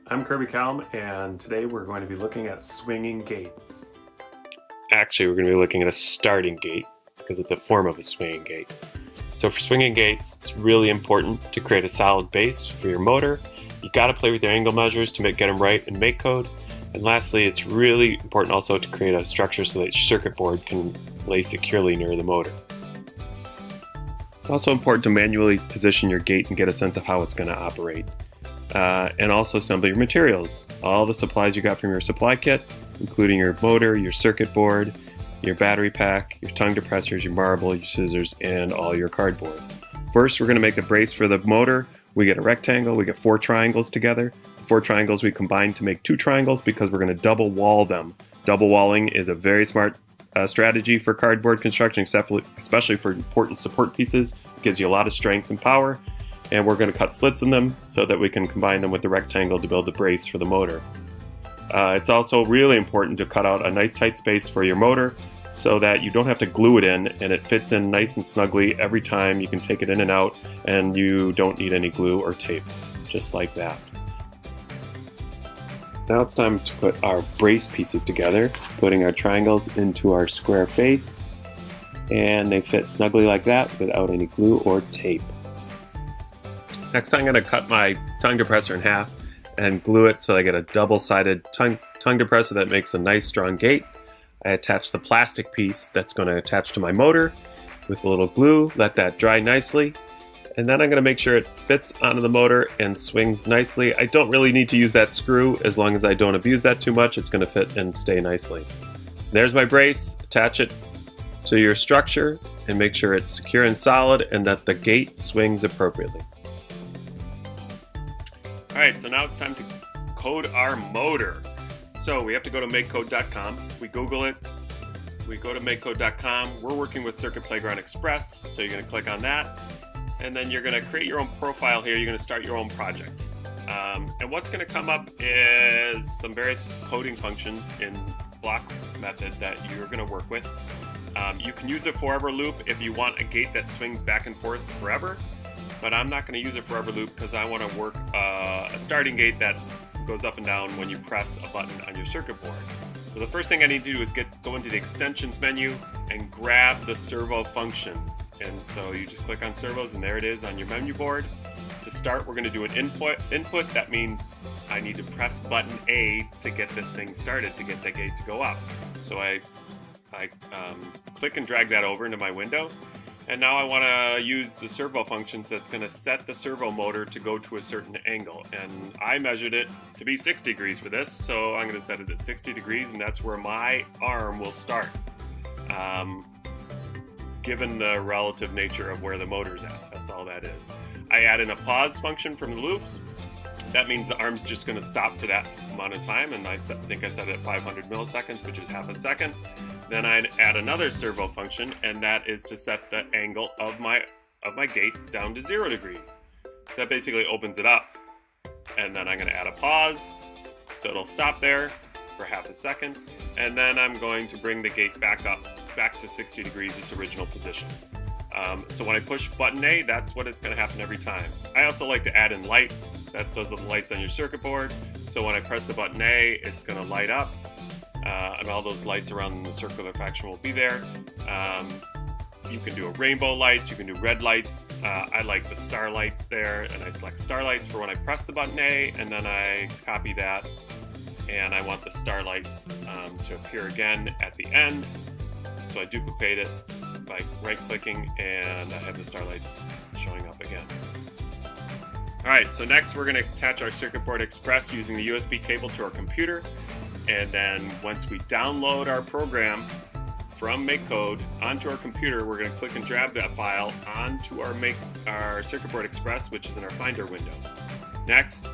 I'm Kirby Kalm, and today we're going to be looking at swinging gates. Actually, we're going to be looking at a starting gate because it's a form of a swinging gate. So for swinging gates, it's really important to create a solid base for your motor. You got to play with your angle measures to get them right in make code. And lastly, it's really important also to create a structure so that your circuit board can lay securely near the motor. It's also important to manually position your gate and get a sense of how it's going to operate. And also assemble your materials. All the supplies you got from your supply kit, including your motor, your circuit board, your battery pack, your tongue depressors, your marble, your scissors, and all your cardboard. First, we're going to make the brace for the motor. We get a rectangle, we get 4 triangles together. The 4 triangles we combine to make 2 triangles because we're going to double wall them. Double walling is a very smart strategy for cardboard construction, especially for important support pieces. It gives you a lot of strength and power. And we're going to cut slits in them so that we can combine them with the rectangle to build the brace for the motor. It's also really important to cut out a nice tight space for your motor so that you don't have to glue it in and it fits in nice and snugly every time. You can take it in and out and you don't need any glue or tape, just like that. Now it's time to put our brace pieces together, putting our triangles into our square face, and they fit snugly like that without any glue or tape. Next, I'm going to cut my tongue depressor in half and glue it so I get a double-sided tongue depressor that makes a nice strong gate. I attach the plastic piece that's going to attach to my motor with a little glue, let that dry nicely, and then I'm going to make sure it fits onto the motor and swings nicely. I don't really need to use that screw as long as I don't abuse that too much. It's going to fit and stay nicely. There's my brace. Attach it to your structure and make sure it's secure and solid and that the gate swings appropriately. Alright, so now it's time to code our motor. So we have to go to makecode.com. We Google it. We go to makecode.com. We're working with Circuit Playground Express, so you're going to click on that. And then you're going to create your own profile here. You're going to start your own project. And what's going to come up is some various coding functions in block method that you're going to work with. You can use a forever loop if you want a gate that swings back and forth forever. But I'm not going to use a forever loop because I want to work a starting gate that goes up and down when you press a button on your circuit board. So the first thing I need to do is go into the extensions menu and grab the servo functions. And so you just click on servos and there it is on your menu board. To start, we're going to do an input. That means I need to press button A to get this thing started, to get the gate to go up. So I click and drag that over into my window. And now I want to use the servo functions that's going to set the servo motor to go to a certain angle. And I measured it to be 60 degrees for this, so I'm going to set it at 60 degrees, and that's where my arm will start, given the relative nature of where the motor's at. That's all that is. I add in a pause function from the loops. That means the arm's just going to stop for that amount of time, and I think I set it at 500 milliseconds, which is half a second. Then I'd add another servo function, and that is to set the angle of my gate down to 0 degrees. So that basically opens it up. And then I'm going to add a pause, so it'll stop there for half a second. And then I'm going to bring the gate back to 60 degrees, its original position. So when I push button A, that's what it's going to happen every time. I also like to add in lights. Those are the lights on your circuit board. So when I press the button A, it's going to light up. And all those lights around the circular fraction will be there. You can do a rainbow lights, you can do red lights. I like the star lights there, and I select star lights for when I press the button A, and then I copy that, and I want the star lights to appear again at the end. So I duplicate it by right-clicking, and I have the star lights showing up again. Alright, so next we're going to attach our Circuit Board Express using the USB cable to our computer. And then once we download our program from MakeCode onto our computer, we're going to click and drag that file onto our Circuit Board Express, which is in our Finder window. Next,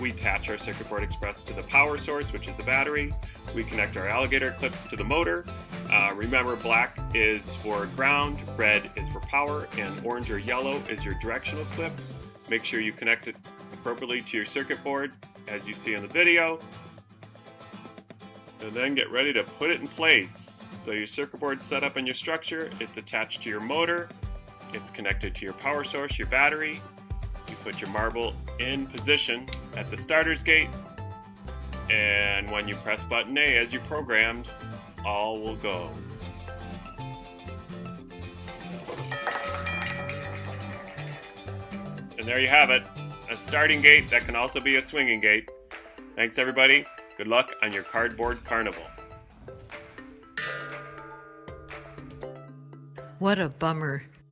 we attach our Circuit Board Express to the power source, which is the battery. We connect our alligator clips to the motor. Remember, black is for ground, red is for power, and orange or yellow is your directional clip. Make sure you connect it appropriately to your circuit board, as you see in the video. And then get ready to put it in place. So your circuit board's set up in your structure, it's attached to your motor, it's connected to your power source, your battery. You put your marble in position at the starter's gate, And when you press button A as you programmed, all will go. And there you have it, a starting gate that can also be a swinging gate. Thanks everybody, good luck on your cardboard carnival. What a bummer.